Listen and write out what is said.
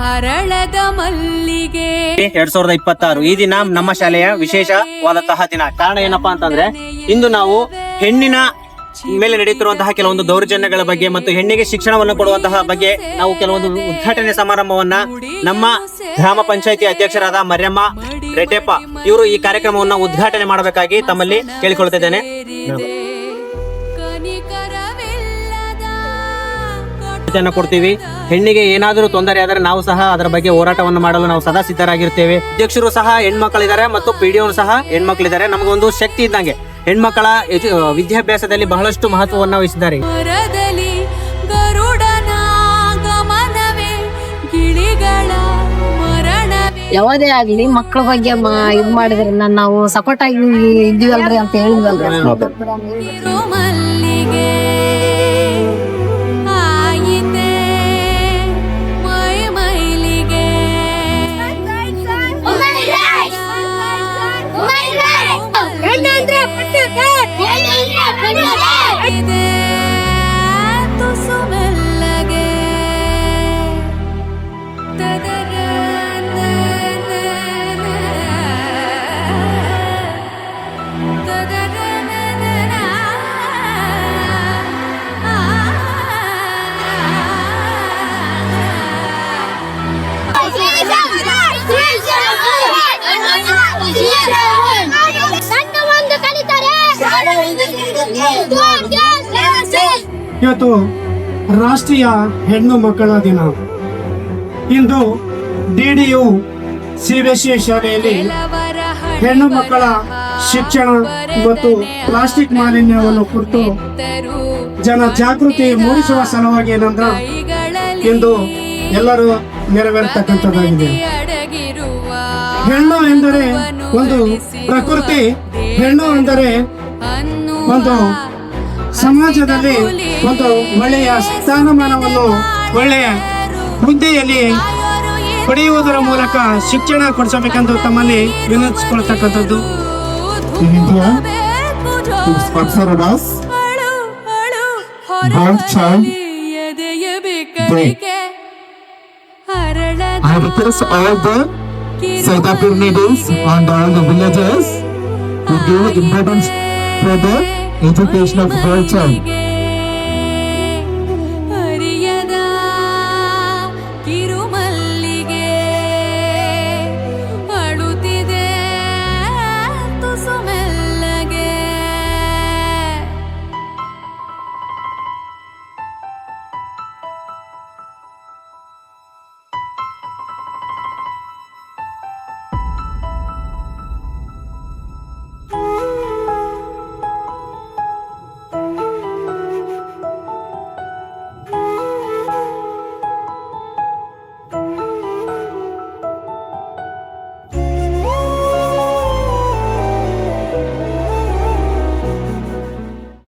ಹರಳದ ಮಲ್ಲಿಗೆ 2026 ಈ ದಿನ ನಮ್ಮ ಶಾಲೆಯ ವಿಶೇಷವಾದಂತಹ ದಿನ. ಕಾರಣ ಏನಪ್ಪಾ ಅಂತಂದ್ರೆ, ಇಂದು ನಾವು ಹೆಣ್ಣಿನ ಮೇಲೆ ನಡೆಯುತ್ತಿರುವಂತಹ ಕೆಲವೊಂದು ದೌರ್ಜನ್ಯಗಳ ಬಗ್ಗೆ ಮತ್ತು ಹೆಣ್ಣಿಗೆ ಶಿಕ್ಷಣವನ್ನು ಕೊಡುವಂತಹ ಬಗ್ಗೆ ನಾವು ಕೆಲವೊಂದು ಉದ್ಘಾಟನೆ ಸಮಾರಂಭವನ್ನ ನಮ್ಮ ಗ್ರಾಮ ಪಂಚಾಯಿತಿ ಅಧ್ಯಕ್ಷರಾದ ಮರ್ಯಮ್ಮ ರೆಡ್ಡೆಪ್ಪ ಇವರು ಈ ಕಾರ್ಯಕ್ರಮವನ್ನ ಉದ್ಘಾಟನೆ ಮಾಡಬೇಕಾಗಿ ತಮ್ಮಲ್ಲಿ ಕೇಳಿಕೊಳ್ಳುತ್ತಿದ್ದೇನೆ. ಕೊಡ್ತೀವಿ. ಹೆಣ್ಣಿಗೆ ಏನಾದರೂ ತೊಂದರೆ ಆದರೆ ನಾವು ಸಹ ಅದರ ಬಗ್ಗೆ ಹೋರಾಟವನ್ನು ಮಾಡಲು ನಾವು ಸದಾ ಸಿದ್ಧರಾಗಿರ್ತೇವೆ. ಅಧ್ಯಕ್ಷರು ಸಹ ಹೆಣ್ಮಕ್ಳಿದ್ದಾರೆ ಮತ್ತು ಪಿಡಿಒ ಸಹ ಹೆಣ್ಮಕ್ಳಿದ್ದಾರೆ. ನಮಗೊಂದು ಶಕ್ತಿ ಇದ್ದಂಗೆ ಹೆಣ್ಮಕ್ಕಳ ವಿದ್ಯಾಭ್ಯಾಸದಲ್ಲಿ ಬಹಳಷ್ಟು ಮಹತ್ವವನ್ನು ವಹಿಸಿದ್ದಾರೆ. ಯಾವುದೇ ಆಗ್ಲಿ ಮಕ್ಕಳ ಬಗ್ಗೆ ಇದ್ ಮಾಡಿದ್ರೆ ನಾವು ಸಪೋರ್ಟ್ ಆಗಿ ಇದ್ದೀವಲ್ರಿ ಅಂತ ಹೇಳಿದ್ವಲ್ರಿ. ಇವತ್ತು ರಾಷ್ಟ್ರೀಯ ಹೆಣ್ಣು ಮಕ್ಕಳ ದಿನ. ಇಂದು ಡಿಡಿಯು ಸಿಬಿಎಸ್ಇ ಶಾಲೆಯಲ್ಲಿ ಹೆಣ್ಣು ಮಕ್ಕಳ ಶಿಕ್ಷಣ ಮತ್ತು ಪ್ಲಾಸ್ಟಿಕ್ ಮಾಲಿನ್ಯವನ್ನು ಕುರಿತು ಜನ ಜಾಗೃತಿ ಮೂಡಿಸುವ ಸಲುವಾಗಿ ಏನಂದ್ರ ಇಂದು ಎಲ್ಲರೂ ನೆರವೇರ್ತಕ್ಕಂಥದ್ದಾಗಿದೆ. ಹೆಣ್ಣು ಎಂದರೆ ಒಂದು ಪ್ರಕೃತಿ, ಹೆಣ್ಣು ಎಂದರೆ ಒಂದು ಸಮಾಜದಲ್ಲಿ ಒಂದು ಒಳ್ಳೆಯ ಸ್ಥಾನಮಾನವನ್ನು ಒಳ್ಳೆಯ ಹುದ್ದೆಯಲ್ಲಿ ಪಡೆಯುವುದರ ಮೂಲಕ ಶಿಕ್ಷಣ ಕೊಡಿಸಬೇಕೆಂದು ತಮ್ಮಲ್ಲಿ ವಿನಂತಿಸಿಕೊಳ್ತಕ್ಕಂಥದ್ದು. I request all the South African leaders and all the villagers to give importance for the education of girl child.